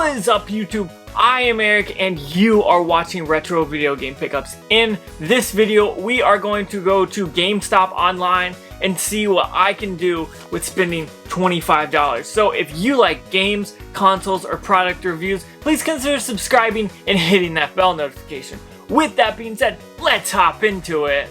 What is up, YouTube? I am Eric and you are watching Retro Video Game Pickups. In this video, we are going to go to Gamestop online and see what I can do with spending $25. So if you like games, consoles, or product reviews, please consider subscribing and hitting that bell notification. With that being said, let's hop into it.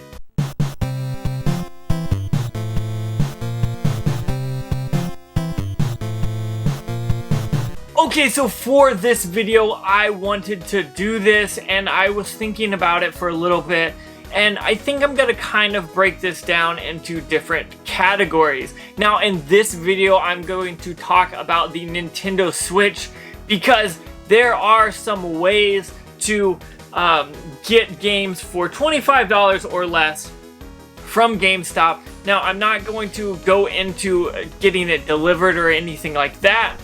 Okay, so for this video, I wanted to do this and I was thinking about it for a little bit, and I think I'm gonna kind of break this down into different categories. Now, in this video, I'm going to talk about the Nintendo Switch because there are some ways to get games for $25 or less from GameStop. Now, I'm not going to go into getting it delivered or anything like that.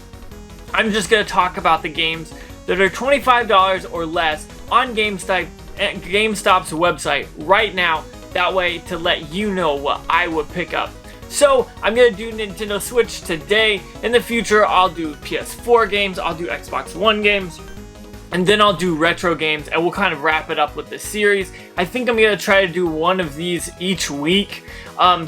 I'm just going to talk about the games that are $25 or less on GameStop's website right now. That way, to let you know what I would pick up. So, I'm going to do Nintendo Switch today. In the future, I'll do PS4 games, I'll do Xbox One games, and then I'll do retro games, and we'll kind of wrap it up with the series. I think I'm going to try to do one of these each week.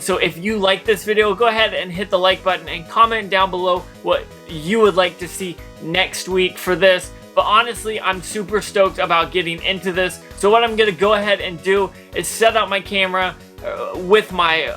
So if you like this video, go ahead and hit the like button and comment down below what you would like to see next week for this. But honestly, I'm super stoked about getting into this. So what I'm going to go ahead and do is set up my camera with my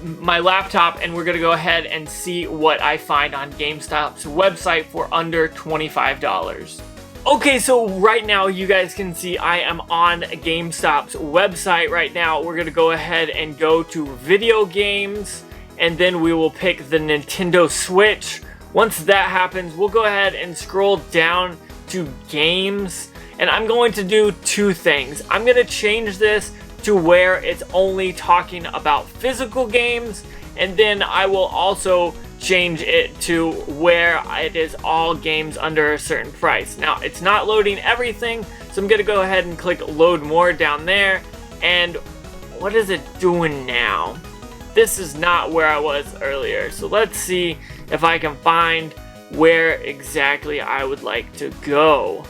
my laptop, and we're going to go ahead and see what I find on GameStop's website for under $25. Okay, so right now you guys can see I am on GameStop's website right now. We're going to go ahead and go to video games, and then we will pick the Nintendo Switch. Once that happens, we'll go ahead and scroll down to games, and I'm going to do two things. I'm going to change this to where it's only talking about physical games, and then I will also change it to where it is all games under a certain price. Now, it's not loading everything, so I'm gonna go ahead and click load more down there. And what is it doing now? This is not where I was earlier, so let's see if I can find where exactly I would like to go.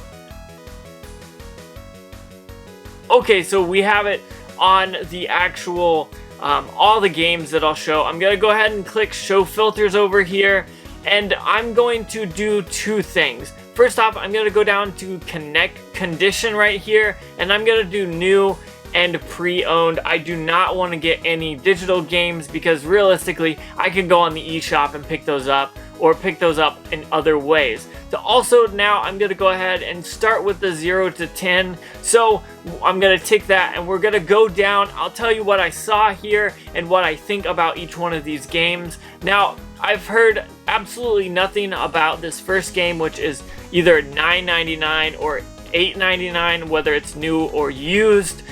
Okay, so we have it on the actual all the games that I'll show. I'm gonna go ahead and click show filters over here, and I'm going to do two things. First off, I'm gonna go down to connect condition right here, and I'm gonna do new and pre-owned. I do not want to get any digital games because realistically I could go on the eShop and pick those up, or pick those up in other ways. So also now I'm gonna go ahead and start with the 0 to 10. So I'm gonna tick that, and we're gonna go down. I'll tell you what I saw here and what I think about each one of these games. Now, I've heard absolutely nothing about this first game, which is either $9.99 or $8.99, whether it's new or used.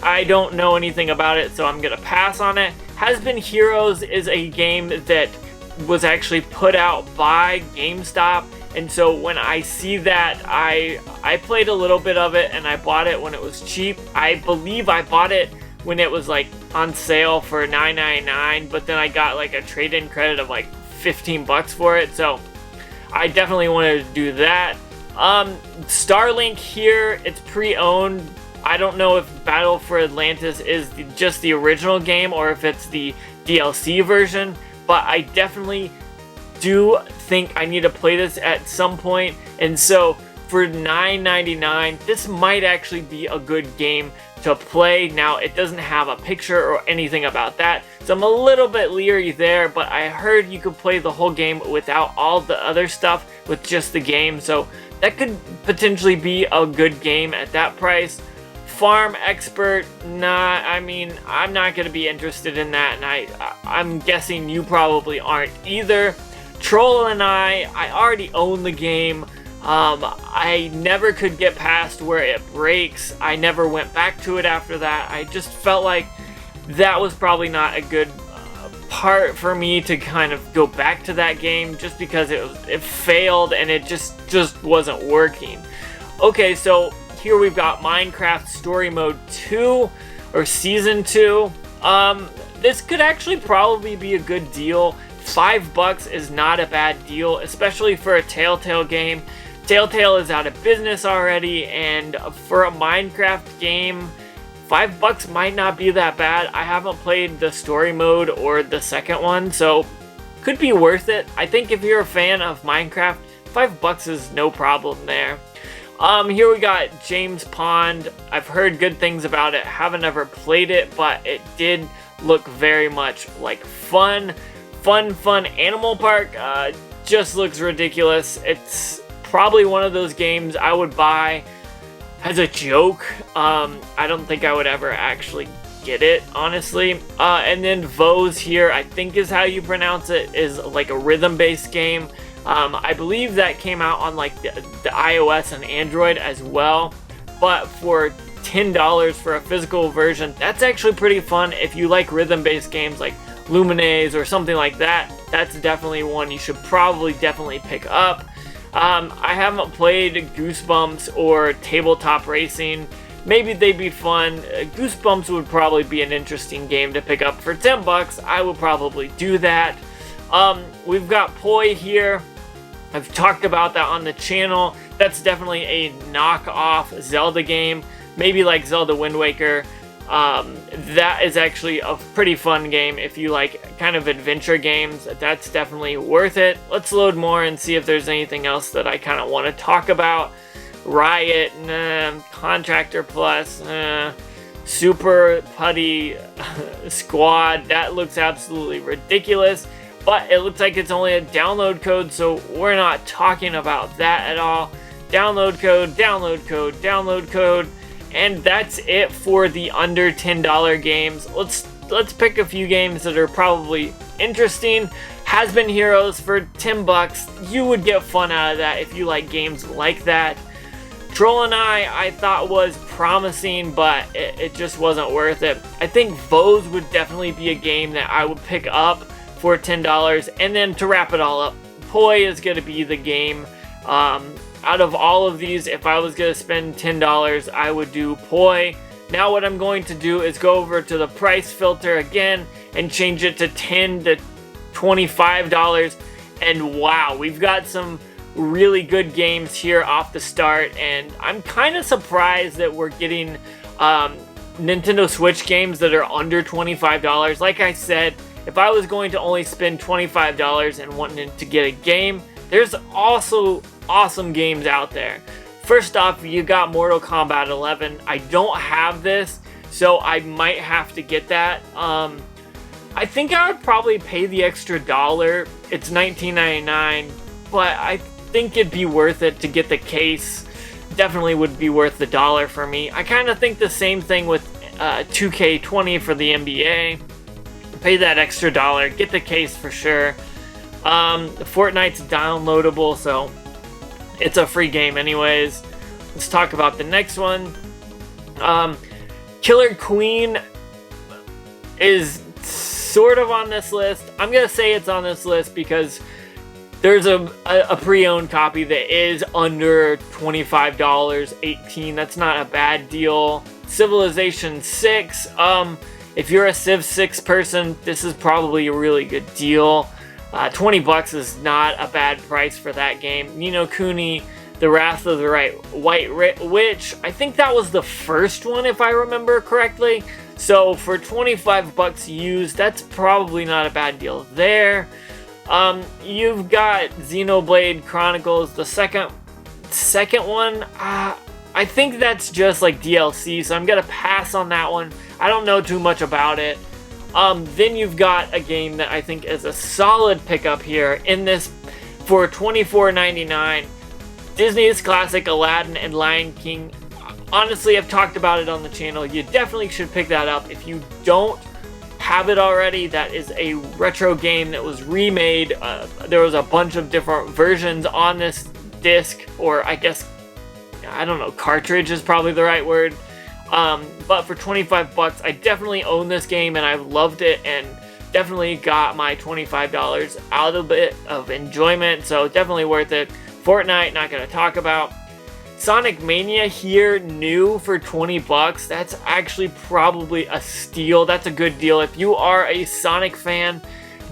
I don't know anything about it, so I'm gonna pass on it. Has Been Heroes is a game that was actually put out by GameStop, and so when I see that, I played a little bit of it, and I bought it when it was cheap. I believe I bought it when it was like on sale for $9.99, but then I got like a trade-in credit of like 15 bucks for it, so I definitely wanted to do that. Starlink here, it's pre-owned. I don't know if Battle for Atlantis is just the original game or if it's the DLC version, but I definitely do think I need to play this at some point, and so for $9.99, this might actually be a good game to play. Now, it doesn't have a picture or anything about that, so I'm a little bit leery there, but I heard you could play the whole game without all the other stuff with just the game, so that could potentially be a good game at that price. Farm Expert, nah, I mean, I'm not going to be interested in that, and I'm guessing you probably aren't either. Troll and I already own the game. I never could get past where it breaks. I never went back to it after that. I just felt like that was probably not a good part for me to kind of go back to that game, just because it failed and it just wasn't working. Okay, so here we've got Minecraft Story Mode 2, or Season 2. This could actually probably be a good deal $5 is not a bad deal, especially for a Telltale game. Telltale is out of business already, and for a Minecraft game, $5 might not be that bad. I haven't played the story mode or the second one, so could be worth it. I think if you're a fan of Minecraft, $5 is no problem there. Here we got James Pond. I've heard good things about it. Haven't ever played it, but it did look very much like fun Animal Park. Just looks ridiculous. It's probably one of those games I would buy as a joke. I don't think I would ever actually get it, honestly. And then Voz here, I think is how you pronounce it, is like a rhythm-based game. I believe that came out on like the iOS and Android as well. But for $10 for a physical version, that's actually pretty fun. If you like rhythm-based games like Lumines or something like that, that's definitely one you should definitely pick up. I haven't played Goosebumps or Tabletop Racing. Maybe they'd be fun. Goosebumps would probably be an interesting game to pick up for $10. I would probably do that. We've got Poi here. I've talked about that on the channel. That's definitely a knockoff Zelda game. Maybe like Zelda Wind Waker. That is actually a pretty fun game if you like kind of adventure games. That's definitely worth it. Let's load more and see if there's anything else that I kind of want to talk about. Riot, nah. Contractor Plus, nah. Super Putty Squad, that looks absolutely ridiculous, but it looks like it's only a download code, so we're not talking about that at all. Download code, download code, download code. And that's it for the under $10 games. Let's pick a few games that are probably interesting. Has Been Heroes for $10. You would get fun out of that if you like games like that. Troll and I thought was promising, but it just wasn't worth it. I think Voz would definitely be a game that I would pick up for $10. And then to wrap it all up, Poi is going to be the game. Out of all of these, if I was going to spend $10, I would do Poi. Now what I'm going to do is go over to the price filter again and change it to $10 to $25. And wow, we've got some really good games here off the start. And I'm kind of surprised that we're getting Nintendo Switch games that are under $25. Like I said, if I was going to only spend $25 and wanting to get a game, there's also awesome games out there. First off, you got Mortal Kombat 11. I don't have this, so I might have to get that. I think I would probably pay the extra $1. It's $19.99, but I think it'd be worth it to get the case. Definitely would be worth the $1 for me. I kind of think the same thing with 2K20 for the NBA. Pay that extra $1, get the case for sure. Fortnite's downloadable, so it's a free game anyways. Let's talk about the next one. Killer Queen is sort of on this list. I'm gonna say it's on this list because there's a pre-owned copy that is under $25, $18. That's not a bad deal. Civilization 6. If you're a Civ 6 person, this is probably a really good deal. $20 is not a bad price for that game. Ni no Kuni, The Wrath of the White Witch. I think that was the first one, if I remember correctly. So for $25 used, that's probably not a bad deal there. You've got Xenoblade Chronicles, the second one. I think that's just like DLC, so I'm gonna pass on that one. I don't know too much about it. Then you've got a game that I think is a solid pickup here in this for $24.99. Disney's classic Aladdin and Lion King. Honestly, I've talked about it on the channel. You definitely should pick that up. If you don't have it already, that is a retro game that was remade. There was a bunch of different versions on this disc, or I guess, I don't know, cartridge is probably the right word. But for $25, I definitely own this game and I've loved it and definitely got my $25 out of it of enjoyment, so definitely worth it. Fortnite, not going to talk about. Sonic Mania here, new for $20. That's actually probably a steal. That's a good deal. If you are a Sonic fan,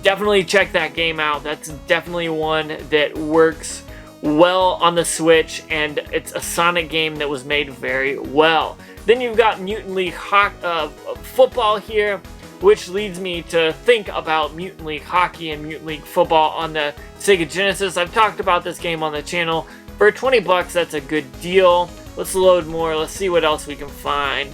definitely check that game out. That's definitely one that works well on the Switch, and it's a Sonic game that was made very well. Then you've got Mutant League Football here, which leads me to think about Mutant League Hockey and Mutant League Football on the Sega Genesis. I've talked about this game on the channel. For 20 bucks, that's a good deal. Let's load more. Let's see what else we can find.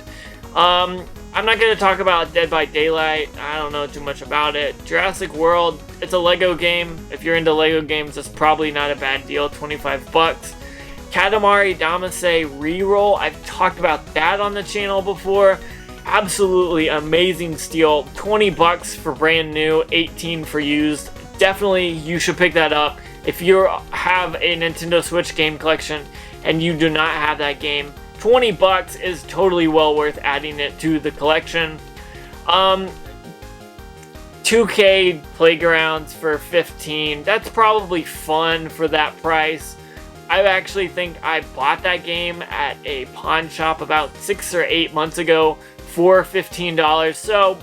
I'm not going to talk about Dead by Daylight. I don't know too much about it. Jurassic World, it's a Lego game. If you're into Lego games, it's probably not a bad deal. 25 bucks. Katamari Damacy Reroll, I've talked about that on the channel before. Absolutely amazing steal. 20 bucks for brand new, 18 for used. Definitely you should pick that up. If you have a Nintendo Switch game collection and you do not have that game, 20 bucks is totally well worth adding it to the collection. 2K Playgrounds for 15. That's probably fun for that price. I actually think I bought that game at a pawn shop about 6 or 8 months ago for $15. So,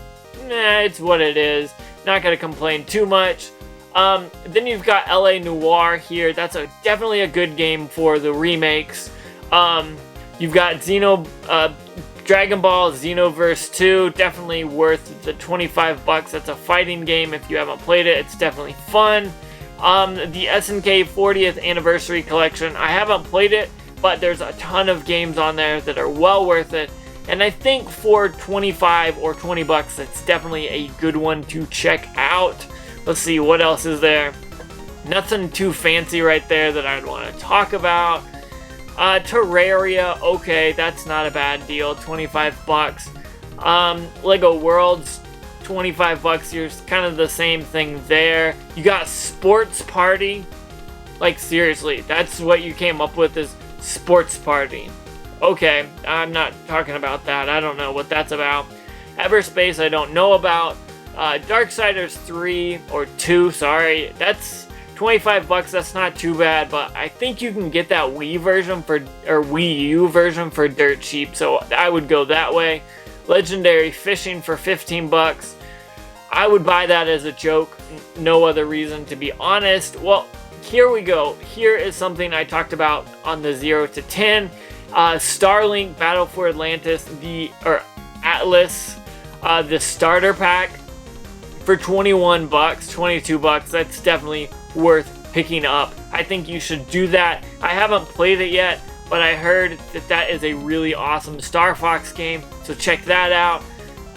it's what it is. Not going to complain too much. Then you've got LA Noire here. That's definitely a good game for the remakes. You've got Dragon Ball Xenoverse 2, definitely worth the 25 bucks. That's a fighting game. If you haven't played it, it's definitely fun. The SNK 40th Anniversary Collection, I haven't played it, but there's a ton of games on there that are well worth it. And I think for 25 or 20 bucks, that's definitely a good one to check out. Let's see, what else is there? Nothing too fancy right there that I'd want to talk about. Terraria, okay, that's not a bad deal, 25 bucks. Lego Worlds, 25 bucks, you're kind of the same thing there. You got Sports Party, like seriously, that's what you came up with is Sports Party. Okay, I'm not talking about that, I don't know what that's about. Everspace, I don't know about. Darksiders 3, or 2, sorry, that's 25 bucks, that's not too bad, but I think you can get that Wii U version for dirt cheap, so I would go that way. Legendary Fishing for 15 bucks. I would buy that as a joke, no other reason to be honest. Well, here we go. Here is something I talked about on the 0 to 10. Starlink Battle for Atlantis, Atlas, the starter pack for 21 bucks, 22 bucks. That's definitely worth picking up. I think you should do that. I haven't played it yet, but I heard that is a really awesome Star Fox game, so check that out.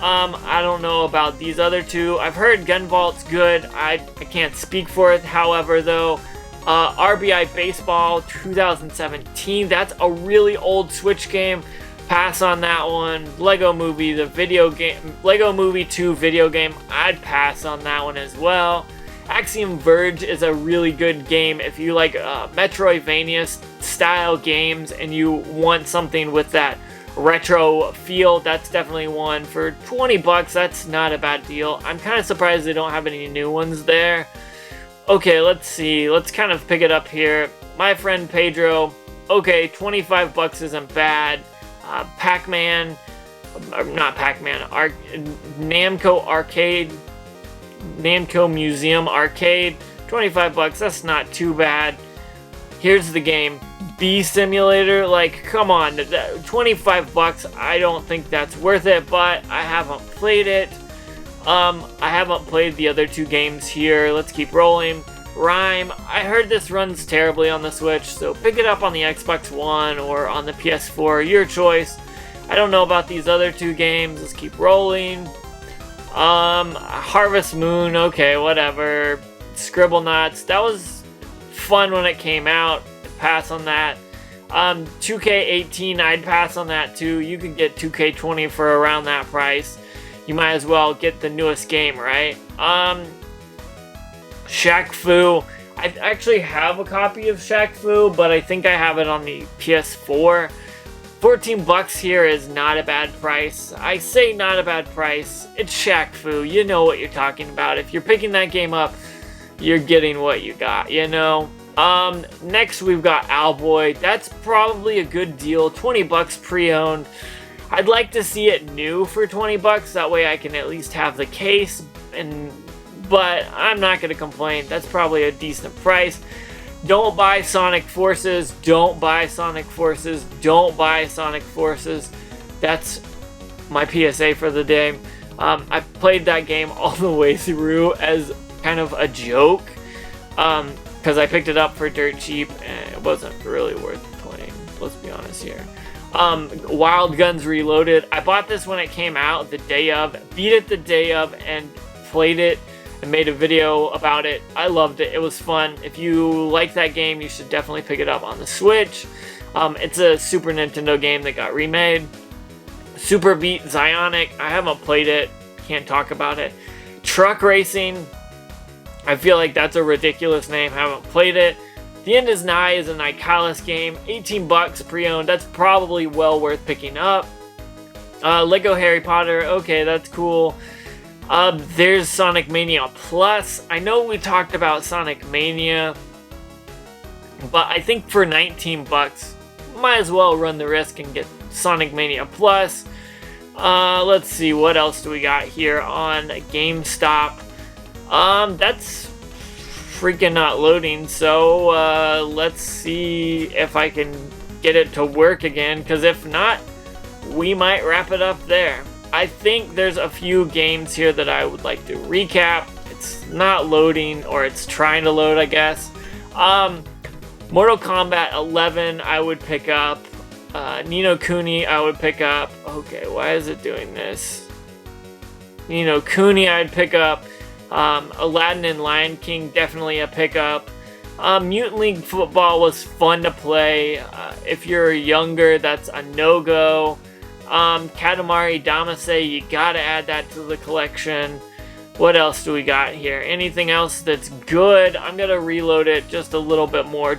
I don't know about these other two. I've heard Gunvault's good. I can't speak for it, however, though. RBI Baseball 2017, that's a really old Switch game. Pass on that one. Lego Movie, the video game, Lego Movie 2 video game, I'd pass on that one as well. Axiom Verge is a really good game if you like Metroidvania style games and you want something with that retro feel. That's definitely one for 20 bucks. That's not a bad deal. I'm kind of surprised they don't have any new ones there. Okay, let's see. Let's kind of pick it up here. My Friend Pedro. Okay, 25 bucks isn't bad. Pac-Man, not Pac-Man, Namco Arcade, Namco Museum Arcade, 25 bucks, that's not too bad. Here's the game, Bee Simulator, like, come on, 25 bucks, I don't think that's worth it, but I haven't played it. I haven't played the other two games here. Let's keep rolling. Rhyme, I heard this runs terribly on the Switch, so pick it up on the Xbox One or on the PS4, your choice. I don't know about these other two games. Let's keep rolling. Harvest Moon, okay, whatever. Scribblenauts, that was fun when it came out. Pass on that. 2K18, I'd pass on that too. You could get 2K20 for around that price. You might as well get the newest game, right? Shaq Fu. I actually have a copy of Shaq Fu, but I think I have it on the PS4. 14 bucks here is not a bad price. I say not a bad price. It's Shaq Fu. You know what you're talking about. If you're picking that game up, you're getting what you got, you know? Next we've got Owlboy. That's probably a good deal. 20 bucks pre-owned. I'd like to see it new for 20 bucks. That way I can at least have the case and but I'm not going to complain. That's probably a decent price. Don't buy Sonic Forces. Don't buy Sonic Forces. Don't buy Sonic Forces. That's my PSA for the day. I played that game all the way through as kind of a joke, because I picked it up for dirt cheap and it wasn't really worth playing. Let's be honest here. Wild Guns Reloaded. I bought this when it came out, the day of, beat it the day of, and played it and made a video about it. I loved it. It was fun. If you like that game, you should definitely pick it up on the Switch. It's a Super Nintendo game that got remade. Super Beat Zionic. I haven't played it. Can't talk about it. Truck Racing. I feel like that's a ridiculous name. Haven't played it. The End Is Nigh is an Icalis game. 18 bucks pre-owned. That's probably well worth picking up. Lego Harry Potter. Okay, that's cool. There's Sonic Mania Plus. I know we talked about Sonic Mania, but I think for 19 bucks, might as well run the risk and get Sonic Mania Plus. Let's see, what else do we got here on Gamestop? That's freaking not loading, so let's see if I can get it to work again, because if not, we might wrap it up there. I think there's a few games here that I would like to recap. It's not loading, or it's trying to load, I guess. Mortal Kombat 11 I would pick up. Ni no Kuni I would pick up. Okay, why is it doing this? Ni no Kuni I'd pick up. Aladdin and Lion King, definitely a pickup. Mutant League Football was fun to play. If you're younger, that's a no-go. Katamari Damacy, you gotta add that to the collection. What else do we got here? Anything else that's good? I'm gonna reload it just a little bit more.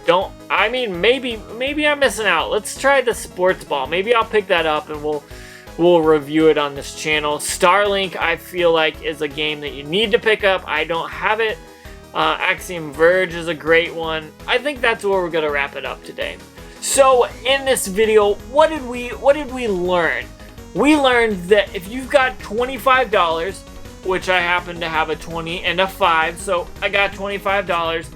Maybe I'm missing out. Let's try the Sports Ball. Maybe I'll pick that up and we'll review it on this channel. Starlink, I feel like, is a game that you need to pick up. I don't have it. Axiom Verge is a great one. I think that's where we're gonna wrap it up today. So in this video, what did we learn? We learned that if you've got $25, which I happen to have a 20 and a 5, so I got $25,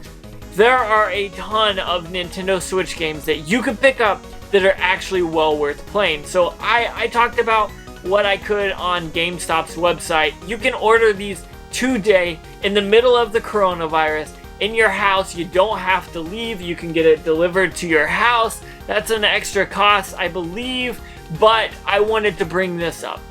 there are a ton of Nintendo Switch games that you can pick up that are actually well worth playing. So I talked about what I could on GameStop's website. You can order these today in the middle of the coronavirus in your house. You don't have to leave. You can get it delivered to your house. That's an extra cost, I believe, but I wanted to bring this up.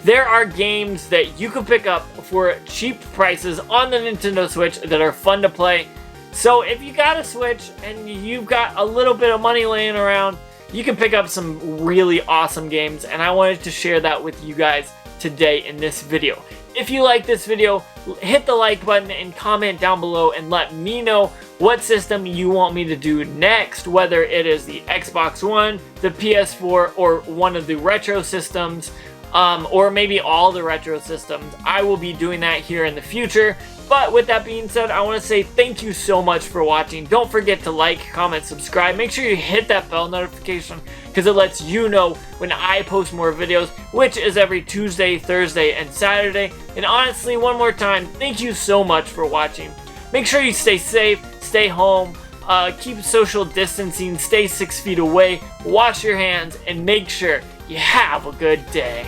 There are games that you can pick up for cheap prices on the Nintendo Switch that are fun to play. So if you got a Switch and you've got a little bit of money laying around, you can pick up some really awesome games, and I wanted to share that with you guys today in this video. If you like this video, hit the like button and comment down below and let me know what system you want me to do next, whether it is the Xbox One, the PS4, or one of the retro systems, or maybe all the retro systems. I will be doing that here in the future. But with that being said, I want to say thank you so much for watching. Don't forget to like, comment, subscribe. Make sure you hit that bell notification because it lets you know when I post more videos, which is every Tuesday, Thursday, and Saturday. And honestly, one more time, thank you so much for watching. Make sure you stay safe, stay home, keep social distancing, stay 6 feet away, wash your hands, and make sure you have a good day.